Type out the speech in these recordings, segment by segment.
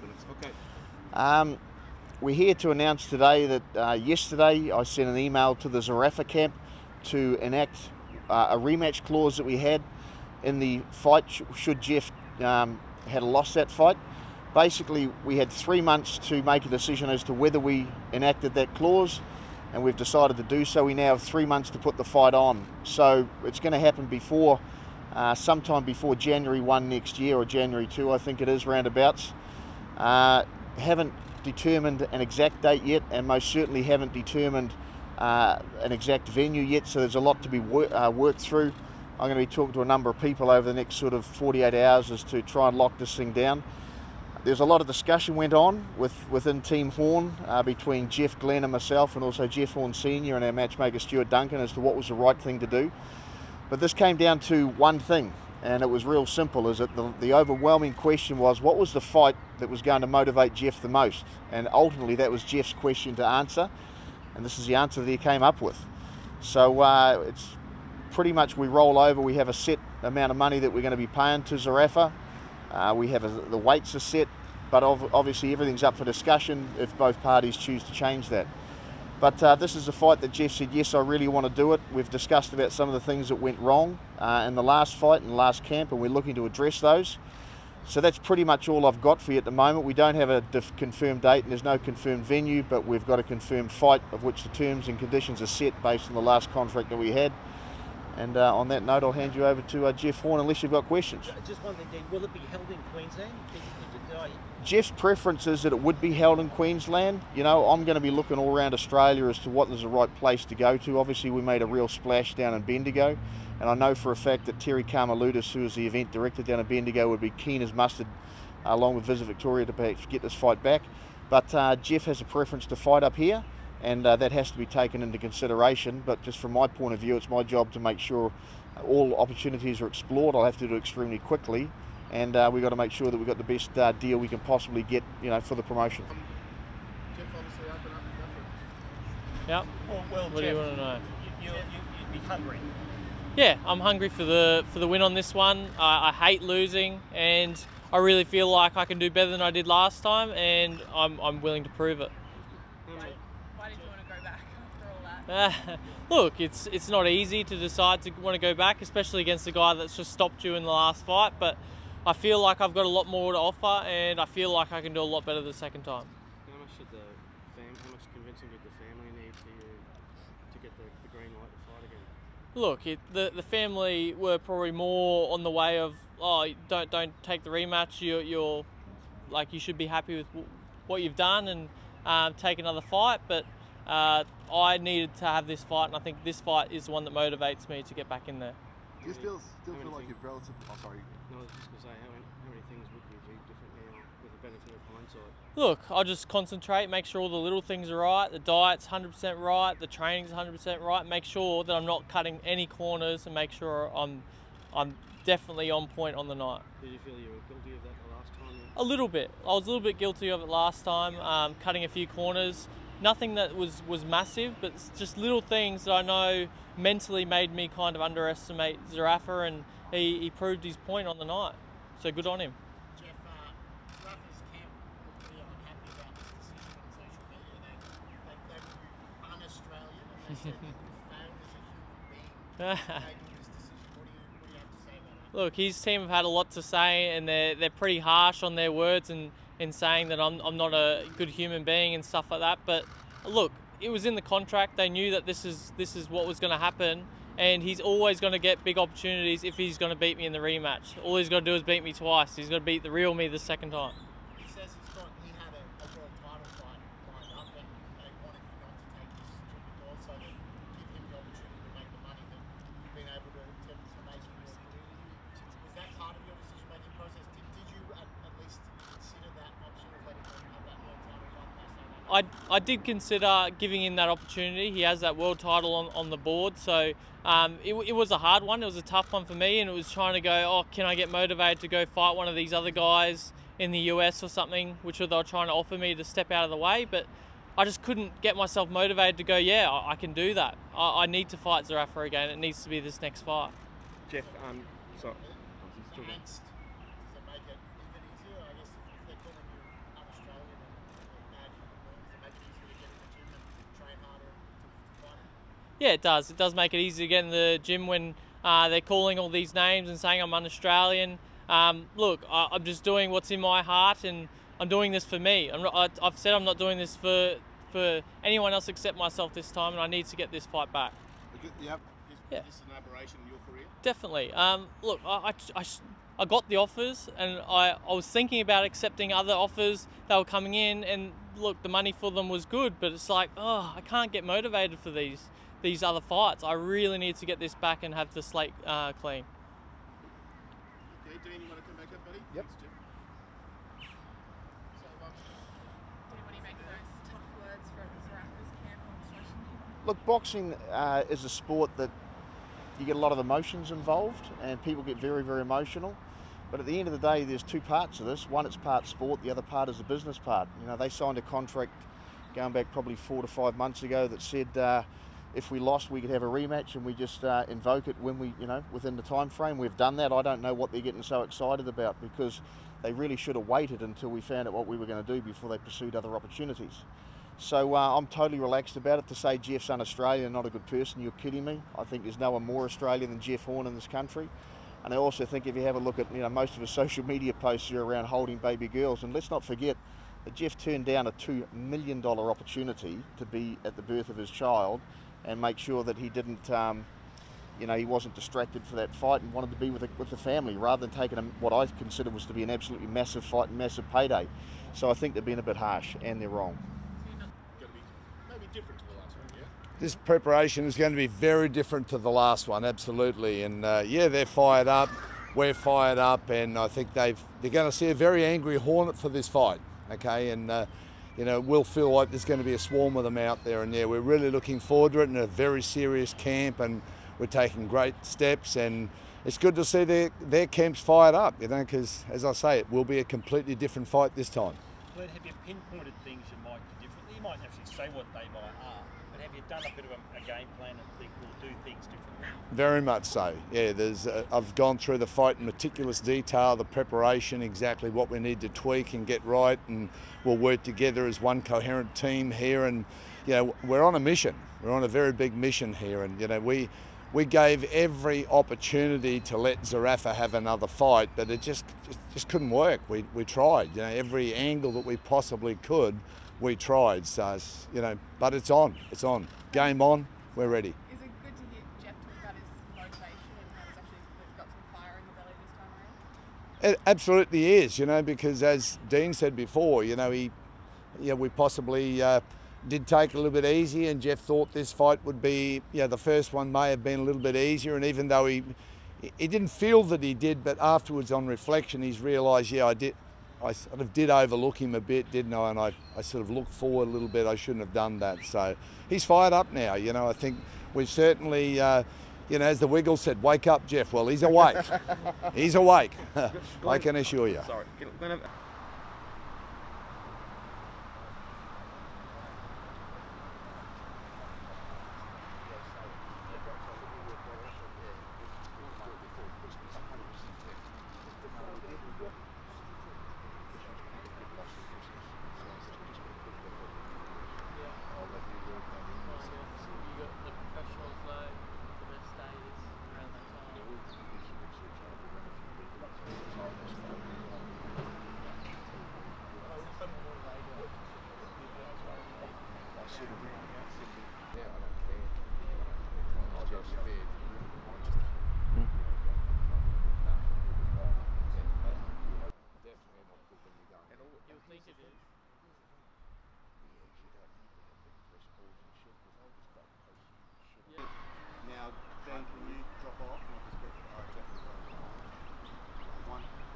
minutes. Okay. We're here to announce today that yesterday I sent an email to the Zerafa camp to enact a rematch clause that we had in the fight should Jeff had lost that fight. Basically, we had 3 months to make a decision as to whether we enacted that clause, and we've decided to do so. We now have 3 months to put the fight on. So it's going to happen before, sometime before January 1 next year, or January 2, I think it is, roundabouts. Haven't determined an exact date yet, and most certainly haven't determined an exact venue yet, so there's a lot to be worked through. I'm going to be talking to a number of people over the next sort of 48 hours as to try and lock this thing down. There's a lot of discussion went on within Team Horn between Jeff Glenn and myself, and also Jeff Horn Sr. and our matchmaker Stuart Duncan, as to what was the right thing to do. But this came down to one thing, and it was real simple, is that the overwhelming question was, what was the fight that was going to motivate Jeff the most? And ultimately that was Jeff's question to answer, and this is the answer that he came up with. So it's pretty much, we roll over, we have a set amount of money that we're going to be paying to Zerafa. We have the weights are set, but obviously everything's up for discussion if both parties choose to change that. But this is a fight that Jeff said, yes, I really want to do it. We've discussed about some of the things that went wrong in the last fight, in the last camp, and we're looking to address those. So that's pretty much all I've got for you at the moment. We don't have a confirmed date, and there's no confirmed venue, but we've got a confirmed fight of which the terms and conditions are set based on the last contract that we had. And on that note, I'll hand you over to Jeff Horn, unless you've got questions. Just one thing, will it be held in Queensland? Jeff's preference is that it would be held in Queensland. You know, I'm going to be looking all around Australia as to what is the right place to go to. Obviously, we made a real splash down in Bendigo, and I know for a fact that Terry Carmeludis, who is the event director down in Bendigo, would be keen as mustard, along with Visit Victoria, to perhaps get this fight back. But Jeff has a preference to fight up here, and that has to be taken into consideration. But just from my point of view, it's my job to make sure all opportunities are explored. I'll have to do it extremely quickly, and we've got to make sure that we've got the best deal we can possibly get, you know, for the promotion. Jeff, obviously open up the Yep. Well, what Jeff, do you want to know? You'd be hungry. Yeah, I'm hungry for the win on this one. I hate losing, and I really feel like I can do better than I did last time, and I'm willing to prove it. Why did you want to go back after all that? Look, it's not easy to decide to want to go back, especially against a guy that's just stopped you in the last fight, but I feel like I've got a lot more to offer, and I feel like I can do a lot better the second time. How much convincing did the family need for you to get the green light to fight again? Look, the family were probably more on the way of, oh, don't take the rematch. You're like, you should be happy with what you've done and take another fight. But I needed to have this fight, and I think this fight is the one that motivates me to get back in there. Do you still feel like you're relative? Oh, sorry. No, I was just going to say, how many things would you do different now with the benefit of hindsight? Look, I'll just concentrate, make sure all the little things are right, the diet's 100% right, the training's 100% right, make sure that I'm not cutting any corners, and make sure I'm definitely on point on the night. Did you feel you were guilty of that the last time? A little bit. I was a little bit guilty of it last time, cutting a few corners. Nothing that was massive, but it's just little things that I know mentally made me kind of underestimate Zerafa, and he proved his point on the night. So good on him. Jeff, Zerafa's camp were pretty unhappy about this decision on social media. They were un-Australian, and they said you failed as a human being making this decision. What do you have to say about that? Look, his team have had a lot to say, and they're pretty harsh on their words and in saying that I'm not a good human being and stuff like that. But look, it was in the contract. They knew that this is what was going to happen, and he's always going to get big opportunities if he's going to beat me in the rematch. All he's got to do is beat me twice. He's got to beat the real me the second time. He says he had a world title fight lined up, and they wanted you not to take this stupid call, so that give him the opportunity to make the money that you've been able to make for your career. Was that part of your decision-making process? Did you at least consider that option of letting him have that world title fight based on that? I did consider giving him that opportunity. He has that world title on the board, so it was a hard one. It was a tough one for me, and it was trying to go, oh, can I get motivated to go fight one of these other guys in the US or something, which they were trying to offer me to step out of the way, but I just couldn't get myself motivated to go, yeah, I can do that. I need to fight Zerafa again. It needs to be this next fight. Jeff, sorry. Angst, does it make it even easier? I guess if they're calling you Yeah, it does. It does make it easy to get in the gym when they're calling all these names and saying I'm un-Australian. Look, I'm just doing what's in my heart, and I'm doing this for me. I've said I'm not doing this for anyone else except myself this time, and I need to get this fight back. Yep. Yeah. Is this an aberration in your career? Definitely. Look, I got the offers, and I was thinking about accepting other offers that were coming in, and look, the money for them was good, but it's like, oh, I can't get motivated for these other fights. I really need to get this back and have the slate clean. Okay, Dean, you want to come back up, buddy? Yep. Thanks, Jeff. Did anybody make those tough words from Zerafa's camp on social media? Look, boxing is a sport that you get a lot of emotions involved, and people get very, very emotional. But at the end of the day, there's two parts of this. One, it's part sport. The other part is the business part. You know, they signed a contract going back probably 4 to 5 months ago that said if we lost, we could have a rematch, and we just invoke it when we, within the time frame. We've done that. I don't know what they're getting so excited about, because they really should have waited until we found out what we were going to do before they pursued other opportunities. So I'm totally relaxed about it. To say Jeff's un-Australian, not a good person, you're kidding me. I think there's no one more Australian than Jeff Horn in this country. And I also think if you have a look at most of his social media posts are around holding baby girls, and let's not forget that Jeff turned down a $2 million opportunity to be at the birth of his child and make sure that he didn't, he wasn't distracted for that fight, and wanted to be with the family rather than taking what I consider was to be an absolutely massive fight and massive payday. So I think they're being a bit harsh, and they're wrong. Different to the last one, yeah? This preparation is going to be very different to the last one, absolutely. And yeah, they're fired up, we're fired up, and I think they're going to see a very angry Hornet for this fight, okay? And we'll feel like there's going to be a swarm of them out there, and yeah, we're really looking forward to it in a very serious camp, and we're taking great steps, and it's good to see their camps fired up, because as I say, it will be a completely different fight this time. But have you pinpointed things you might do differently? You might actually say what they might are, but have you done a bit of a game plan and think we'll do things differently? Very much so. Yeah, I've gone through the fight in meticulous detail, the preparation, exactly what we need to tweak and get right, and we'll work together as one coherent team here. And we're on a mission. We're on a very big mission here, and we gave every opportunity to let Zerafa have another fight, but it just couldn't work. We tried, every angle that we possibly could, we tried. So, but it's on. Game on, we're ready. Is it good to hear Jeff talk about his motivation and how he's actually got some fire in the belly this time around? It absolutely is, because as Dean said before, we possibly did take it a little bit easy, and Jeff thought this fight would be, the first one may have been a little bit easier, and even though he didn't feel that he did, but afterwards on reflection he's realised, I sort of did overlook him a bit, didn't I? And I sort of looked forward a little bit. I shouldn't have done that. So he's fired up now. I think we've certainly, as the Wiggle said, wake up, Jeff. Well, he's awake. He's awake. I can assure you. Sorry.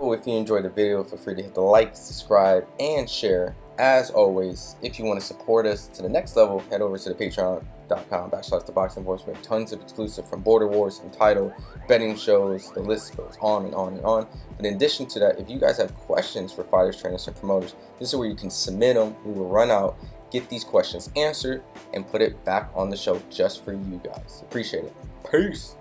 If you enjoyed the video, feel free to hit the like, subscribe, and share. As always, if you want to support us to the next level, head over to the patreon.com/ThaBoxingVoice. We have tons of exclusive from Border Wars, Entitled, betting shows, the list goes on and on and on. But in addition to that, if you guys have questions for fighters, trainers, and promoters, this is where you can submit them. We will run out, get these questions answered, and put it back on the show just for you guys. Appreciate it. Peace.